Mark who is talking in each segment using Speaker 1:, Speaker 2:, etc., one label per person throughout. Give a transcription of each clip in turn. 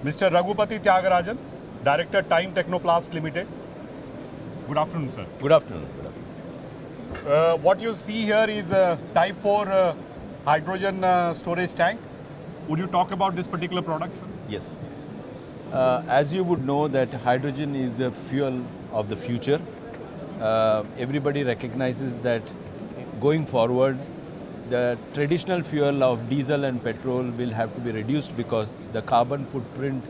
Speaker 1: Mr. Raghupathy Thyagarajan, Director, Time Technoplast Limited. Good afternoon, sir.
Speaker 2: Good afternoon.
Speaker 1: What you see here is a Type 4 hydrogen storage tank. Would you talk about this particular product, sir?
Speaker 2: Yes. As you would know that hydrogen is the fuel of the future. Everybody recognizes that going forward, the traditional fuel of diesel and petrol will have to be reduced because the carbon footprint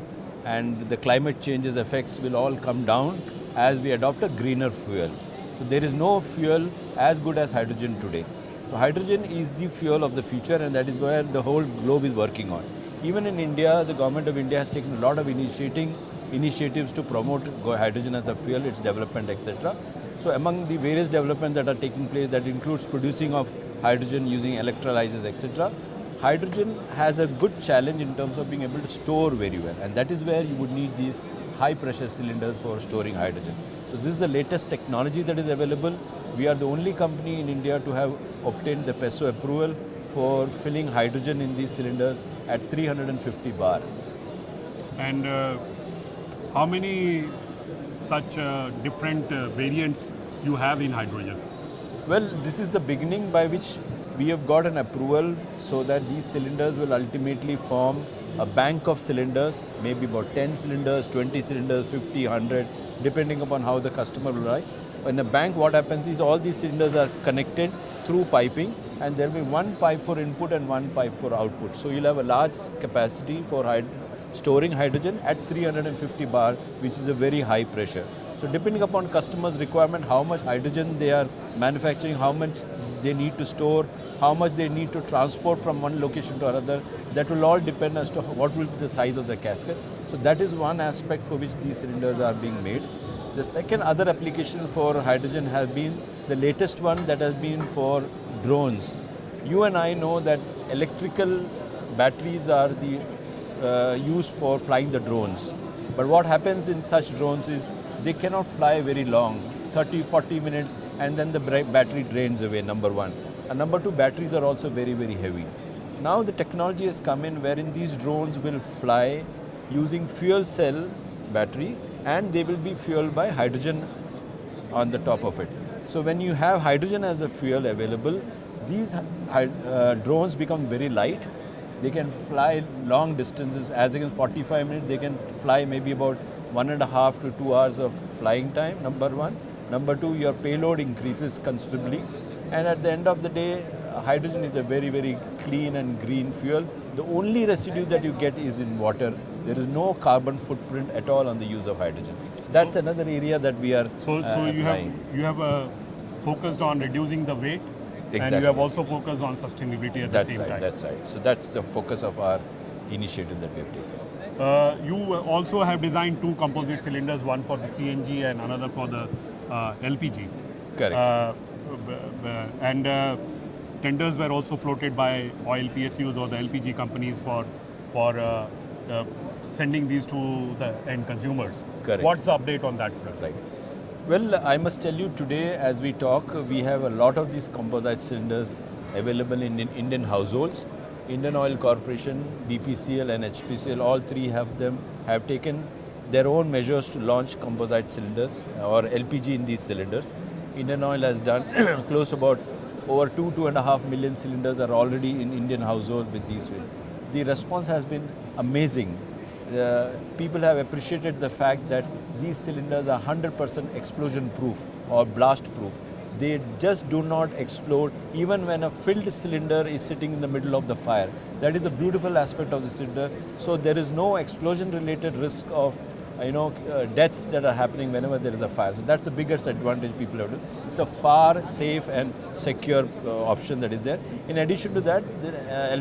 Speaker 2: and the climate changes effects will all come down as we adopt a greener fuel. So there is no fuel as good as hydrogen today. So hydrogen is the fuel of the future, and that is where the whole globe is working on. Even in India, the government of India has taken a lot of initiatives to promote hydrogen as a fuel, its development, etc. So among the various developments that are taking place, that includes producing of hydrogen using electrolyzers, etc. Hydrogen has a good challenge in terms of being able to store very well, and that is where you would need these high pressure cylinders for storing hydrogen. So this is the latest technology that is available. We are the only company in India to have obtained the PESO approval for filling hydrogen in these cylinders at 350 bar.
Speaker 1: And how many such different variants you have in hydrogen?
Speaker 2: Well, this is the beginning by which we have got an approval so that these cylinders will ultimately form a bank of cylinders, maybe about 10 cylinders, 20 cylinders, 50, 100, depending upon how the customer will like. In a bank, what happens is all these cylinders are connected through piping, and there will be one pipe for input and one pipe for output. So you'll have a large capacity for storing hydrogen at 350 bar, which is a very high pressure. So depending upon customers' requirement, how much hydrogen they are manufacturing, how much they need to store, how much they need to transport from one location to another, that will all depend as to what will be the size of the casket. So that is one aspect for which these cylinders are being made. The second other application for hydrogen has been the latest one, that has been for drones. You and I know that electrical batteries are used for flying the drones. But what happens in such drones is they cannot fly very long, 30, 40 minutes, and then the battery drains away, number one. And number two, batteries are also very, very heavy. Now the technology has come in wherein these drones will fly using fuel cell battery, and they will be fueled by hydrogen on the top of it. So when you have hydrogen as a fuel available, these drones become very light. They can fly long distances, as against 45 minutes, they can fly maybe about 1.5 to 2 hours of flying time, number one. Number two, your payload increases considerably. And at the end of the day, hydrogen is a very, very clean and green fuel. The only residue that you get is in water. There is no carbon footprint at all on the use of hydrogen. So that's another area that we are
Speaker 1: So you have focused on reducing the weight.
Speaker 2: Exactly.
Speaker 1: And you have also focused on sustainability at the same time.
Speaker 2: That's right. So that's the focus of our initiative that we have taken.
Speaker 1: You also have designed two composite cylinders, one for the CNG and another for the LPG.
Speaker 2: Correct.
Speaker 1: And tenders were also floated by oil PSUs or the LPG companies for sending these to the end consumers.
Speaker 2: Correct.
Speaker 1: What's the update on that front?
Speaker 2: Right. Well, I must tell you today, as we talk, we have a lot of these composite cylinders available in Indian households. Indian Oil Corporation, BPCL and HPCL, all three have taken their own measures to launch composite cylinders or LPG in these cylinders. Indian Oil has done close to about over 2.5 million cylinders are already in Indian households with these. The response has been amazing. People have appreciated the fact that these cylinders are 100% explosion proof or blast proof. They just do not explode even when a filled cylinder is sitting in the middle of the fire. That is the beautiful aspect of the cylinder. So there is no explosion related risk of deaths that are happening whenever there is a fire. So that's the biggest advantage people have. It's a far safe and secure option that is there. In addition to that, the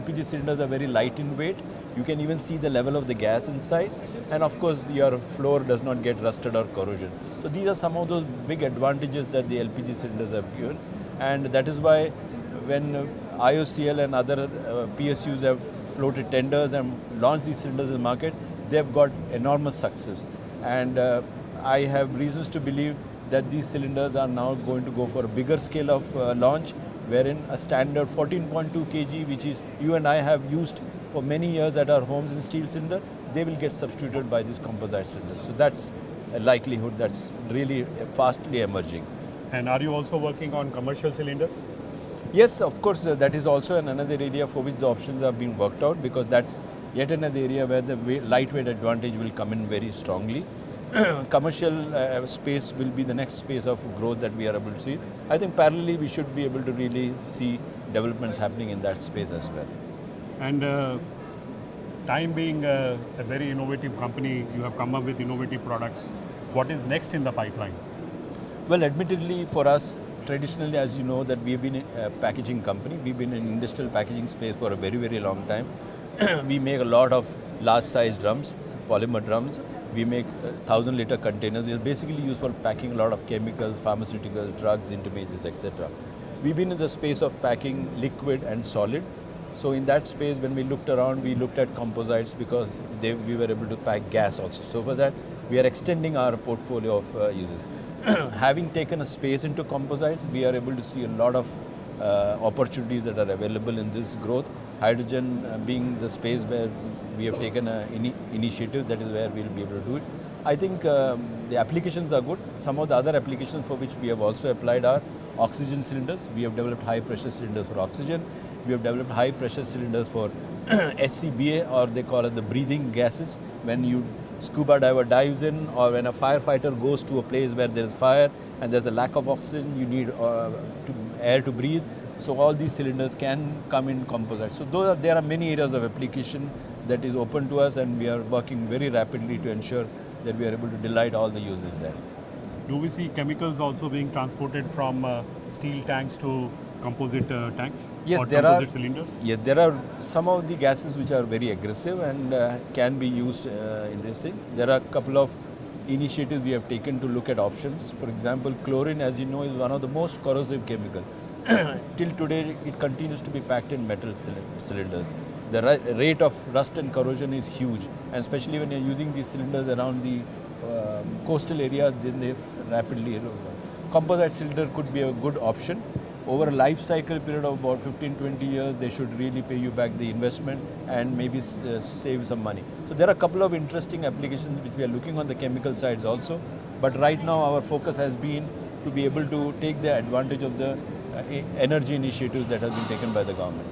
Speaker 2: LPG cylinders are very light in weight. You can even see the level of the gas inside, and of course your floor does not get rusted or corrosion. So these are some of those big advantages that the LPG cylinders have given, and that is why when IOCL and other PSUs have floated tenders and launched these cylinders in the market, they have got enormous success. And I have reasons to believe that these cylinders are now going to go for a bigger scale of launch, wherein a standard 14.2 kg, which is you and I have used for many years at our homes in steel cylinder, they will get substituted by these composite cylinders. So that's a likelihood that's really fastly emerging.
Speaker 1: And are you also working on commercial cylinders?
Speaker 2: Yes, of course, that is also another area for which the options are being worked out, because that's yet another area where the lightweight advantage will come in very strongly. Commercial space will be the next space of growth that we are able to see. I think parallelly we should be able to really see developments happening in that space as well.
Speaker 1: And Time being a very innovative company, you have come up with innovative products. What is next in the pipeline?
Speaker 2: Well, admittedly for us, traditionally, as you know, that we have been a packaging company. We've been in industrial packaging space for a very, very long time. We make a lot of large size drums, polymer drums. We make 1,000-liter containers. They're basically used for packing a lot of chemicals, pharmaceuticals, drugs, intermediates, etc. We've been in the space of packing liquid and solid. So in that space, when we looked around, we looked at composites because we were able to pack gas also. So for that, we are extending our portfolio of uses. Having taken a space into composites, we are able to see a lot of opportunities that are available in this growth. Hydrogen being the space where we have taken an initiative, that is where we'll be able to do it. I think the applications are good. Some of the other applications for which we have also applied are oxygen cylinders. We have developed high pressure cylinders for oxygen. We have developed high pressure cylinders for SCBA, or they call it the breathing gases. When you scuba diver dives in, or when a firefighter goes to a place where there is fire and there's a lack of oxygen, you need air to breathe. So all these cylinders can come in composites. So there are many areas of application that is open to us, and we are working very rapidly to ensure that we are able to delight all the users there.
Speaker 1: Do we see chemicals also being transported from steel tanks to composite tanks?
Speaker 2: Yes,
Speaker 1: or
Speaker 2: there
Speaker 1: composite
Speaker 2: are
Speaker 1: cylinders?
Speaker 2: Yes, there are some of the gases which are very aggressive and can be used in this thing. There are a couple of initiatives we have taken to look at options. For example, chlorine, as you know, is one of the most corrosive chemical. Till today, it continues to be packed in metal cylinders. The rate of rust and corrosion is huge, and especially when you're using these cylinders around the coastal area, then they rapidly erode. Composite cylinder could be a good option. Over a life cycle period of about 15-20 years, they should really pay you back the investment and maybe save some money. So there are a couple of interesting applications which we are looking on the chemical sides also. But right now our focus has been to be able to take the advantage of the energy initiatives that have been taken by the government.